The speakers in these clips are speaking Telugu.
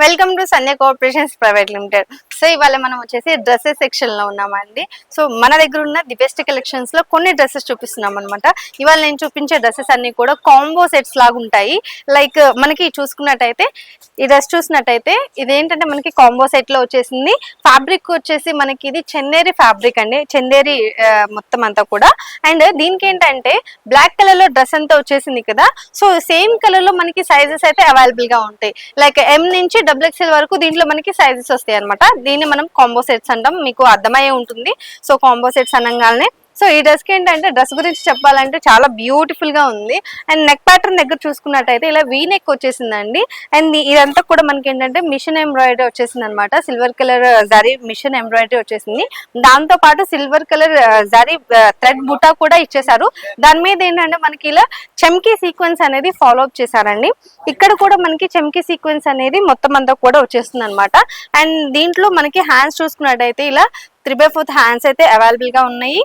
Welcome to Sandhya cooperations private limited. So ఇవాళ మనం వచ్చేసి డ్రెస్సెస్ సెక్షన్ లో ఉన్నామండి. సో మన దగ్గర ఉన్న ది బెస్ట్ కలెక్షన్స్ లో కొన్ని డ్రెస్సెస్ చూపిస్తున్నాం అనమాట. ఇవాళ నేను చూపించే డ్రెస్సెస్ అన్ని కూడా కాంబో సెట్స్ లాగా ఉంటాయి. లైక్ మనకి చూసుకున్నట్టయితే ఈ డ్రెస్ చూసినట్టయితే ఇదేంటంటే మనకి కాంబో సెట్ లో వచ్చేసింది. ఫ్యాబ్రిక్ వచ్చేసి మనకి ఇది చందేరి ఫ్యాబ్రిక్ అండి, చందేరి మొత్తం అంతా కూడా. అండ్ దీనికి ఏంటంటే బ్లాక్ కలర్ లో డ్రెస్ అంతా వచ్చేసింది కదా. సో సేమ్ కలర్ లో మనకి సైజెస్ అయితే అవైలబుల్ గా ఉంటాయి. లైక్ ఎం నుంచి XXL వరకు దీంట్లో మనకి సైజెస్ వస్తాయి అనమాట. దీన్ని మనం కాంబో సెట్స్ అంటాం, మీకు అర్థమయ్యే ఉంటుంది. సో కాంబో సెట్స్ అనగానే సో ఈ డ్రెస్ కి ఏంటంటే డ్రెస్ గురించి చెప్పాలంటే చాలా బ్యూటిఫుల్ గా ఉంది. అండ్ నెక్ ప్యాటర్న్ దగ్గర చూసుకున్నట్టయితే ఇలా వీ నెక్ వచ్చేసిందండి. అండ్ ఇదంతా కూడా మనకి ఏంటంటే మిషన్ ఎంబ్రాయిడరీ వచ్చేసింది అనమాట. Silver colour zari machine embroidery వచ్చేసింది. దాంతో పాటు సిల్వర్ కలర్ జరీ థ్రెడ్ బుటా కూడా ఇచ్చేసారు. దాని మీద ఏంటంటే మనకి ఇలా చమ్కీ సీక్వెన్స్ అనేది ఫాలో అప్ చేశారండి. ఇక్కడ కూడా మనకి చమ్కీ సీక్వెన్స్ అనేది మొత్తం అంతా కూడా వచ్చేస్తుంది అనమాట. అండ్ దీంట్లో మనకి హ్యాండ్స్ చూసుకున్నట్టయితే ఇలా 3/4 హ్యాండ్స్ అయితే అవైలబుల్ గా ఉన్నాయి.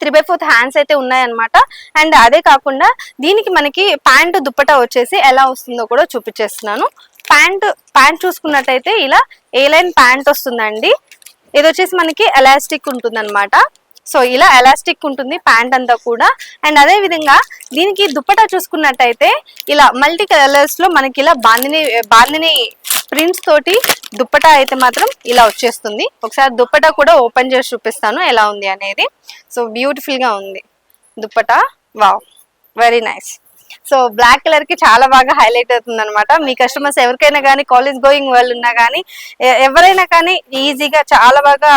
3/4 హ్యాండ్స్ అయితే ఉన్నాయన్నమాట. అండ్ అదే కాకుండా దీనికి మనకి ప్యాంటు దుప్పటా వచ్చేసి ఎలా వస్తుందో కూడా చూపించేస్తున్నాను. ప్యాంట్ చూసుకున్నట్టయితే ఇలా ఏ లైన్ ప్యాంట్ వస్తుందండి. ఇది వచ్చేసి మనకి ఎలాస్టిక్ ఉంటుంది అనమాట. సో ఇలా ఎలాస్టిక్ ఉంటుంది ప్యాంట్ అంతా కూడా. అండ్ అదే విధంగా దీనికి దుప్పటా చూసుకున్నట్టయితే ఇలా మల్టీ కలర్స్ లో మనకి ఇలా బాందిని ప్రింట్స్ తోటి దుప్పటా అయితే మాత్రం ఇలా వచ్చేస్తుంది. ఒకసారి దుప్పటా కూడా ఓపెన్ చేసి చూపిస్తాను ఎలా ఉంది అనేది. సో బ్యూటిఫుల్ గా ఉంది dupatta, wow, very nice. So black colour కి చాలా బాగా హైలైట్ అవుతుంది అనమాట. మీ కస్టమర్స్ ఎవరికైనా కానీ కాలేజ్ గోయింగ్ వాళ్ళు ఉన్నా కానీ ఎవరైనా కానీ ఈజీగా చాలా బాగా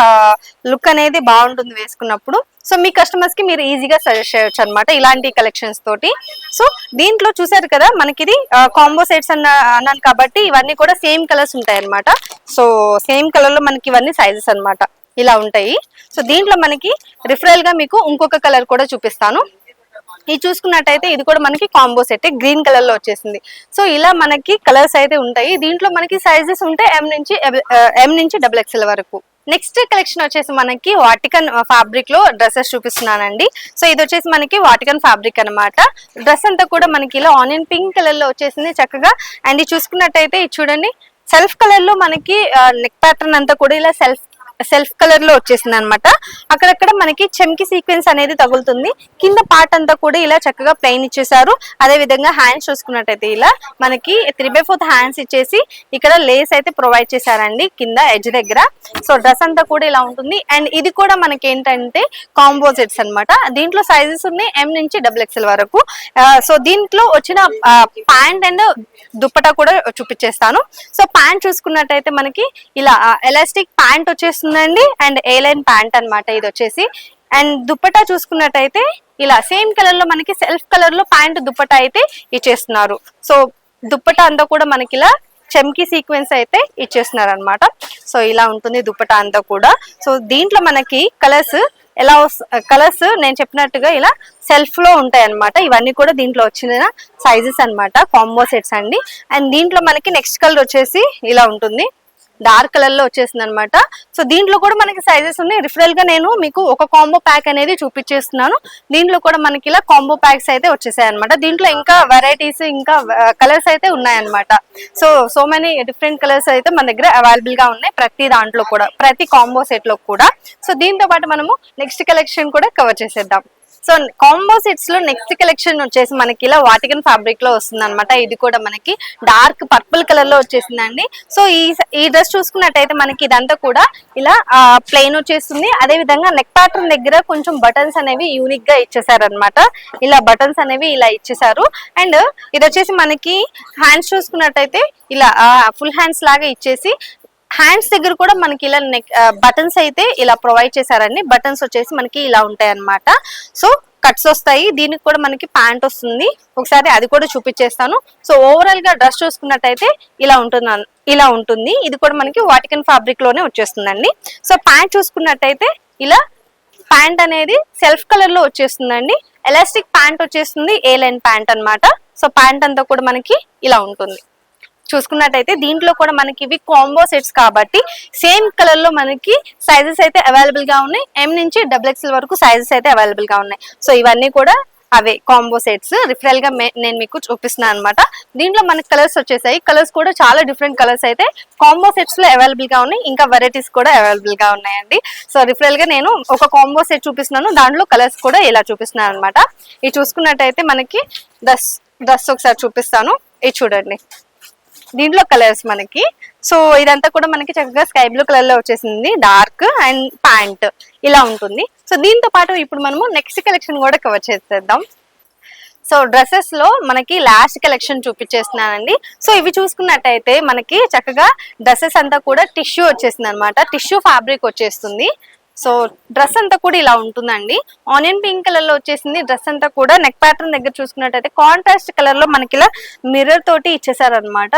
లుక్ అనేది బాగుంటుంది వేసుకున్నప్పుడు. సో మీ కస్టమర్స్ కి మీరు ఈజీగా సజెస్ట్ చేయొచ్చు అనమాట ఇలాంటి కలెక్షన్స్ తోటి. సో దీంట్లో చూసారు కదా మనకి ఇది కాంబో సెట్స్ అన్నాను కాబట్టి ఇవన్నీ కూడా సేమ్ కలర్స్ ఉంటాయి అనమాట. సో సేమ్ కలర్ లో మనకి ఇవన్నీ సైజెస్ అనమాట ఇలా ఉంటాయి. సో దీంట్లో మనకి రిఫరల్ గా మీకు ఇంకొక కలర్ కూడా చూపిస్తాను. ఇది చూసుకున్నట్టయితే ఇది కూడా మనకి కాంబో సెట్ గ్రీన్ కలర్ లో వచ్చేసింది. సో ఇలా మనకి కలర్స్ అయితే ఉంటాయి. దీంట్లో మనకి సైజెస్ ఉంటాయి ఎం నుంచి XXL వరకు. నెక్స్ట్ కలెక్షన్ వచ్చేసి మనకి వాటికన్ ఫ్యాబ్రిక్ లో డ్రెస్సెస్ చూపిస్తున్నానండి. సో ఇది వచ్చేసి మనకి వాటికన్ ఫ్యాబ్రిక్ అనమాట. డ్రెస్ అంతా కూడా మనకి ఇలా ఆనియన్ పింక్ కలర్ లో వచ్చేసింది చక్కగా. అండ్ ఇది చూసుకున్నట్టయితే ఇది చూడండి సెల్ఫ్ కలర్ లో మనకి నెక్ ప్యాటర్న్ అంతా కూడా ఇలా సెల్ఫ్ కలర్ లో వచ్చేసింది అనమాట. అక్కడక్కడ మనకి చెమ్కి సీక్వెన్స్ అనేది తగులుతుంది. కింద పార్ట్ అంతా కూడా ఇలా చక్కగా ప్లెయిన్ ఇచ్చేసారు. అదే విధంగా హ్యాండ్స్ చూసుకున్నట్టయితే ఇలా మనకి 3/4 హ్యాండ్స్ ఇచ్చేసి ఇక్కడ లేస్ అయితే ప్రొవైడ్ చేశారండి కింద ఎడ్జ్ దగ్గర. సో డ్రెస్ అంతా కూడా ఇలా ఉంటుంది. అండ్ ఇది కూడా మనకి ఏంటంటే కాంపోజిట్స్ అనమాట. దీంట్లో సైజెస్ ఉన్నాయి ఎం నుంచి XXL వరకు. సో దీంట్లో వచ్చిన ప్యాంట్ అండ్ దుప్పటా కూడా చూపించేస్తాను. సో ప్యాంట్ చూసుకున్నట్టయితే మనకి ఇలా ఎలాస్టిక్ ప్యాంట్ వచ్చేస్తుందండి. అండ్ ఏ లైన్ ప్యాంట్ అనమాట ఇది వచ్చేసి. అండ్ దుప్పటా చూసుకున్నట్టయితే ఇలా సేమ్ కలర్ లో మనకి సెల్ఫ్ కలర్ లో ప్యాంట్ దుప్పటా అయితే ఇచ్చేస్తున్నారు. సో దుప్పటా అంతా కూడా మనకి ఇలా చెమ్కి సీక్వెన్స్ అయితే ఇచ్చేస్తున్నారు అనమాట. సో ఇలా ఉంటుంది దుప్పటా అంతా కూడా. సో దీంట్లో మనకి కలర్స్ నేను చెప్పినట్టుగా ఇలా సెల్ఫ్ లో ఉంటాయి అనమాట. ఇవన్నీ కూడా దీంట్లో వచ్చిన సైజెస్ అనమాట, కాంబో సెట్స్ అండి. అండ్ దీంట్లో మనకి నెక్స్ట్ కలర్ వచ్చేసి ఇలా ఉంటుంది, డార్క్ కలర్ లో వచ్చేసింది అనమాట. సో దీంట్లో కూడా మనకి సైజెస్ ఉన్నాయి. రిఫరల్ గా నేను మీకు ఒక కాంబో ప్యాక్ అనేది చూపించేస్తున్నాను. దీంట్లో కూడా మనకి ఇలా కాంబో ప్యాక్స్ అయితే వచ్చేసాయి అనమాట. దీంట్లో ఇంకా వెరైటీస్ ఇంకా కలర్స్ అయితే ఉన్నాయన్నమాట. సో మెనీ డిఫరెంట్ కలర్స్ అయితే మన దగ్గర అవైలబుల్ గా ఉన్నాయి ప్రతి దాంట్లో కూడా, ప్రతి కాంబో సెట్ లో కూడా. సో దీంతో పాటు మనము నెక్స్ట్ కలెక్షన్ కూడా కవర్ చేసేద్దాం. సో కాంబో సెట్స్ లో నెక్స్ట్ కలెక్షన్ వచ్చేసి మనకి ఇలా వాటికన్ ఫ్యాబ్రిక్ లో వస్తుంది అనమాట. ఇది కూడా మనకి డార్క్ పర్పుల్ కలర్ లో వచ్చేసిందండి. సో ఈ డ్రెస్ చూసుకున్నట్టయితే మనకి ఇదంతా కూడా ఇలా ప్లెయిన్ వచ్చేస్తుంది. అదే విధంగా నెక్ ప్యాటర్న్ దగ్గర కొంచెం బటన్స్ అనేవి యూనిక్ గా ఇచ్చేసారు అనమాట. ఇలా బటన్స్ అనేవి ఇలా ఇచ్చేసారు. అండ్ ఇది వచ్చేసి మనకి హ్యాండ్స్ చూసుకున్నట్టయితే ఇలా ఫుల్ హ్యాండ్స్ లాగా ఇచ్చేసి హ్యాండ్స్ దగ్గర కూడా మనకి ఇలా బటన్స్ అయితే ఇలా ప్రొవైడ్ చేశారండి. బటన్స్ వచ్చేసి మనకి ఇలా ఉంటాయి అన్నమాట. సో కట్స్ వస్తాయి. దీనికి కూడా మనకి ప్యాంట్ వస్తుంది. ఒకసారి అది కూడా చూపించేస్తాను. సో ఓవరాల్ గా డ్రెస్ చూసుకున్నట్టయితే ఇలా ఉంటుంది. ఇది కూడా మనకి వాటికన్ ఫ్యాబ్రిక్ లోనే వచ్చేస్తుందండి. సో ప్యాంట్ చూసుకున్నట్టయితే ఇలా ప్యాంట్ అనేది సెల్ఫ్ కలర్ లో వచ్చేస్తుందండి. ఎలాస్టిక్ ప్యాంట్ వచ్చేస్తుంది, ఏ లైన్ ప్యాంట్ అనమాట. సో ప్యాంట్ అంతా కూడా మనకి ఇలా ఉంటుంది. చూసుకున్నట్టయితే దీంట్లో కూడా మనకి ఇవి కాంబో సెట్స్ కాబట్టి సేమ్ కలర్ లో మనకి సైజెస్ అయితే అవైలబుల్ గా ఉన్నాయి. ఎం నుంచి XXL వరకు సైజెస్ అయితే అవైలబుల్ గా ఉన్నాయి. సో ఇవన్నీ కూడా అవే కాంబో సెట్స్ రిఫరల్ గా నేను మీకు చూపిస్తున్నాను అనమాట. దీంట్లో మనకి కలర్స్ వచ్చేసాయి. కలర్స్ కూడా చాలా డిఫరెంట్ కలర్స్ అయితే కాంబో సెట్స్ లో అవైలబుల్ గా ఉన్నాయి. ఇంకా వెరైటీస్ కూడా అవైలబుల్ గా ఉన్నాయండి. సో రిఫరల్ గా నేను ఒక కాంబో సెట్ చూపిస్తున్నాను, దాంట్లో కలర్స్ కూడా ఇలా చూపిస్తున్నాను అనమాట. ఇది చూసుకున్నట్టయితే మనకి డ్రెస్ ఒకసారి చూపిస్తాను. ఇది చూడండి, దీంట్లో కలర్స్ మనకి. సో ఇదంతా కూడా మనకి చక్కగా స్కై బ్లూ కలర్ లో వచ్చేసింది, డార్క్ అండ్ ప్యాంట్ ఇలా ఉంటుంది. సో దీంతో పాటు ఇప్పుడు మనము నెక్స్ట్ కలెక్షన్ కూడా కవర్ చేసేద్దాం. సో డ్రెస్సెస్ లో మనకి లాస్ట్ కలెక్షన్ చూపించేస్తున్నానండి. సో ఇవి చూసుకున్నట్టయితే మనకి చక్కగా డ్రెస్సెస్ అంతా కూడా టిష్యూ వచ్చేసింది అనమాట, టిష్యూ ఫ్యాబ్రిక్ వచ్చేస్తుంది. సో డ్రెస్ అంతా కూడా ఇలా ఉంటుందండి. ఆనియన్ పింక్ కలర్ లో వచ్చేసింది డ్రెస్ అంతా కూడా. నెక్ ప్యాటర్న్ దగ్గర చూసుకున్నట్టయితే కాంట్రాస్ట్ కలర్ లో మనకి ఇలా మిర్రర్ తోటి ఇచ్చేసారనమాట,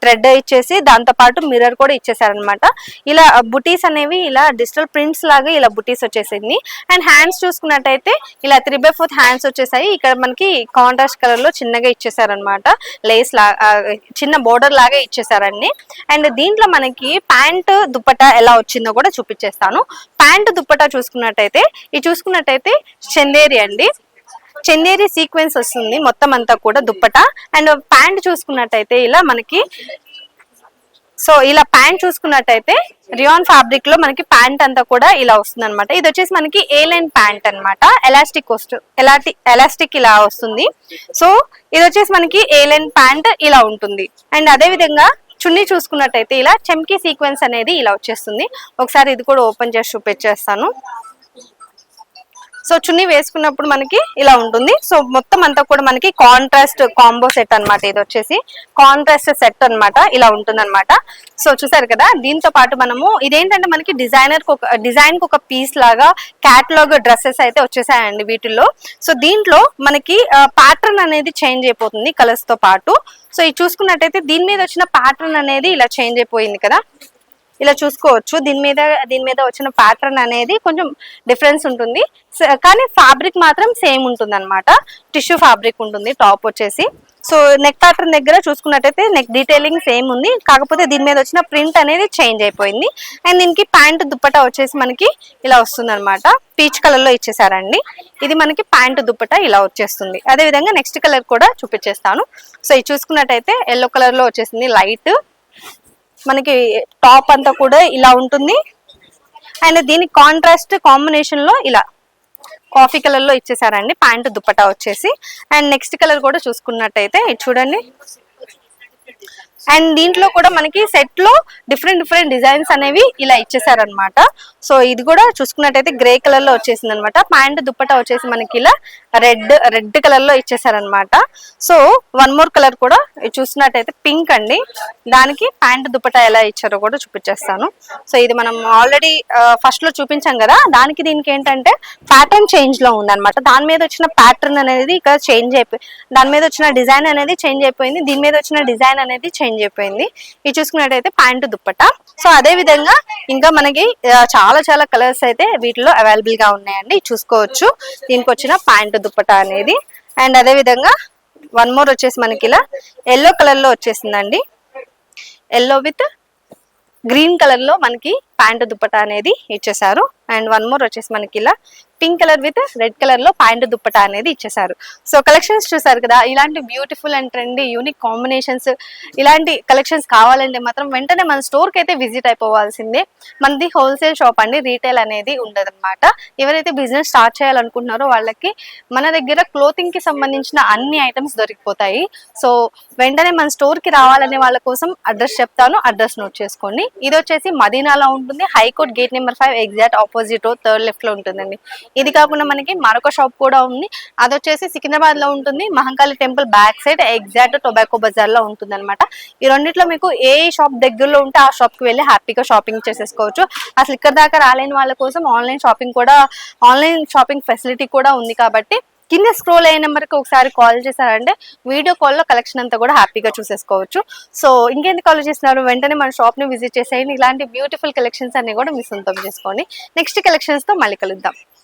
థ్రెడ్ ఇచ్చేసి దాంతో పాటు మిర్రర్ కూడా ఇచ్చేసారనమాట. ఇలా బుటీస్ అనేవి ఇలా డిజిటల్ ప్రింట్స్ లాగా ఇలా బుటీస్ వచ్చేసింది. అండ్ హ్యాండ్స్ చూసుకున్నట్టయితే ఇలా 3/4 హ్యాండ్స్ వచ్చేసాయి. ఇక్కడ మనకి కాంట్రాస్ట్ కలర్ లో చిన్నగా ఇచ్చేసారనమాట, లేస్ లాగా చిన్న బోర్డర్ లాగా ఇచ్చేసారండి. అండ్ దీంట్లో మనకి ప్యాంట్ దుప్పటా ఎలా వచ్చిందో కూడా చూపించేస్తాను. ప్యాంట్ దుప్పటా చూసుకున్నట్టయితే చందేరి అండి, చందేరి సీక్వెన్స్ వస్తుంది మొత్తం అంతా కూడా దుప్పట. అండ్ ప్యాంట్ చూసుకున్నట్టయితే ఇలా మనకి, సో ఇలా ప్యాంట్ చూసుకున్నట్టయితే రియాన్ ఫ్యాబ్రిక్ లో మనకి ప్యాంట్ అంతా కూడా ఇలా వస్తుంది అనమాట. ఇది వచ్చేసి మనకి ఏ లైన్ ప్యాంట్ అనమాట, ఎలాస్టిక్ ఇలా వస్తుంది. సో ఇది వచ్చేసి మనకి ఏ లైన్ ప్యాంట్ ఇలా ఉంటుంది. అండ్ అదే విధంగా చున్నీ చూసుకున్నట్టయితే ఇలా చెమ్కీ సీక్వెన్స్ అనేది ఇలా వచ్చేస్తుంది. ఒకసారి ఇది కూడా ఓపెన్ చేసి చూపించేస్తాను. సో చున్నీ వేసుకున్నప్పుడు మనకి ఇలా ఉంటుంది. సో మొత్తం అంతా కూడా మనకి కాంట్రాస్ట్ కాంబో సెట్ అనమాట. ఇది వచ్చేసి కాంట్రాస్ట్ సెట్ అనమాట, ఇలా ఉంటుంది అనమాట. సో చూసారు కదా, దీంతో పాటు మనము ఇదేంటంటే మనకి డిజైన్ కు ఒక పీస్ లాగా క్యాటలాగ్ డ్రెస్సెస్ అయితే వచ్చేసాయండి వీటిల్లో. సో దీంట్లో మనకి ప్యాటర్న్ అనేది చేంజ్ అయిపోతుంది కలర్స్ తో పాటు. సో ఇది చూసుకున్నట్టయితే దీని మీద వచ్చిన ప్యాటర్న్ అనేది ఇలా చేంజ్ అయిపోయింది కదా, ఇలా చూసుకోవచ్చు. దీని మీద వచ్చిన ప్యాటర్న్ అనేది కొంచెం డిఫరెన్స్ ఉంటుంది, కానీ ఫ్యాబ్రిక్ మాత్రం సేమ్ ఉంటుంది అనమాట. టిష్యూ ఫ్యాబ్రిక్ ఉంటుంది టాప్ వచ్చేసి. సో నెక్ ప్యాటర్న్ దగ్గర చూసుకున్నట్టయితే నెక్ డీటెయిలింగ్ సేమ్ ఉంది, కాకపోతే దీని మీద వచ్చిన ప్రింట్ అనేది చేంజ్ అయిపోయింది. అండ్ దీనికి ప్యాంట్ దుప్పటా వచ్చేసి మనకి ఇలా వస్తుంది అనమాట, పీచ్ కలర్ లో ఇచ్చేసారండి. ఇది మనకి ప్యాంట్ దుప్పటా ఇలా వచ్చేస్తుంది. అదే విధంగా నెక్స్ట్ కలర్ కూడా చూపించేస్తాను. సో ఇది చూసుకున్నట్టయితే ఎల్లో కలర్ లో వచ్చేసింది, లైట్ మనకి టాప్ అంతా కూడా ఇలా ఉంటుంది. అండ్ దీని కాంట్రాస్ట్ కాంబినేషన్ లో ఇలా కాఫీ కలర్ లో ఇచ్చేసారండి ప్యాంటు దుప్పటా వచ్చేసి. అండ్ నెక్స్ట్ కలర్ కూడా చూసుకున్నట్టయితే ఇది చూడండి. అండ్ దీంట్లో కూడా మనకి సెట్ లో డిఫరెంట్ డిజైన్స్ అనేవి ఇలా ఇచ్చేసారనమాట. సో ఇది కూడా చూసుకున్నట్టయితే గ్రే కలర్ లో వచ్చేసింది అనమాట. ప్యాంట్ దుప్పటా వచ్చేసి మనకి ఇలా రెడ్ కలర్ లో ఇచ్చేసారనమాట. సో వన్ మోర్ కలర్ కూడా చూసినట్టయితే పింక్ అండి, దానికి ప్యాంట్ దుప్పటా ఎలా ఇచ్చారో కూడా చూపించేస్తాను. సో ఇది మనం ఆల్రెడీ ఫస్ట్ లో చూపించాం కదా, దానికి దీనికి ఏంటంటే ప్యాటర్న్ చేంజ్ లో ఉందన్నమాట. దాని మీద వచ్చిన ప్యాటర్న్ అనేది ఇక్కడ చేంజ్ అయిపోయి, దాని మీద వచ్చిన డిజైన్ అనేది చేంజ్ అయిపోయింది, దీని మీద వచ్చిన డిజైన్ అనేది చేంజ్ అయిపోయింది. ఇది చూసుకున్నట్టయితే ప్యాంటు దుప్పటా. సో అదే విధంగా ఇంకా మనకి చాలా కలర్స్ అయితే వీటిలో అవైలబుల్ గా ఉన్నాయండి, చూసుకోవచ్చు. దీనికి వచ్చిన ప్యాంటు దుప్పటా అనేది. అండ్ అదే విధంగా వన్ మోర్ వచ్చేసి మనకి ఇలా ఎల్లో కలర్ లో వచ్చేసిందండి, ఎల్లో విత్ గ్రీన్ కలర్ లో మనకి ప్యాంటు దుప్పటా అనేది ఇచ్చేసారు. అండ్ వన్ మోర్ వచ్చేసి మనకి ఇలా pink colour with red colour లో ప్యాంటు దుప్పటా అనేది ఇచ్చేసారు. సో కలెక్షన్స్ చూసారు కదా, ఇలాంటి beautiful and trendy unique combinations, ఇలాంటి కలెక్షన్స్ కావాలంటే మాత్రం వెంటనే మన స్టోర్ కి అయితే విజిట్ అయిపోవాల్సిందే. మనది హోల్సేల్ షాప్ అండి, రీటైల్ అనేది ఉండదు అనమాట. ఎవరైతే బిజినెస్ స్టార్ట్ చేయాలనుకుంటున్నారో వాళ్ళకి మన దగ్గర క్లోతింగ్ కి సంబంధించిన అన్ని ఐటమ్స్ దొరికిపోతాయి. సో వెంటనే మన స్టోర్ కి రావాలనే వాళ్ళ కోసం అడ్రస్ చెప్తాను, అడ్రస్ నోట్ చేసుకోండి. ఇది వచ్చేసి మదీనాలో ఉంటుంది, high court gate number 5 exact opposite third left లో ఉంటుందండి. ఇది కాకుండా మనకి మరొక షాప్ కూడా ఉంది, అది వచ్చేసి సికింద్రాబాద్ లో ఉంటుంది, Mahankali temple back side exact tobacco bazaar లో ఉంటుంది అనమాట. ఈ రెండిట్లో మీకు ఏ షాప్ దగ్గరలో ఉంటే ఆ షాప్ కి వెళ్ళి హ్యాపీగా షాపింగ్ చేసేసుకోవచ్చు. అసలు ఇక్కడ దాకా రాలేని వాళ్ళ కోసం ఆన్లైన్ షాపింగ్ ఫెసిలిటీ కూడా ఉంది కాబట్టి కింద స్క్రోల్ అయ్యే నెంబర్కి ఒకసారి కాల్ చేశారంటే వీడియో కాల్లో కలెక్షన్ అంతా కూడా హ్యాపీగా చూసేసుకోవచ్చు. సో ఇంకెందుకు కాల్ చేస్తున్నారు, వెంటనే మన షాప్ ని విజిట్ చేసేయండి. ఇలాంటి బ్యూటిఫుల్ కలెక్షన్స్ అన్ని కూడా మీ సొంతం చేసుకోండి. నెక్స్ట్ కలెక్షన్స్ తో మళ్ళీ కలుద్దాం.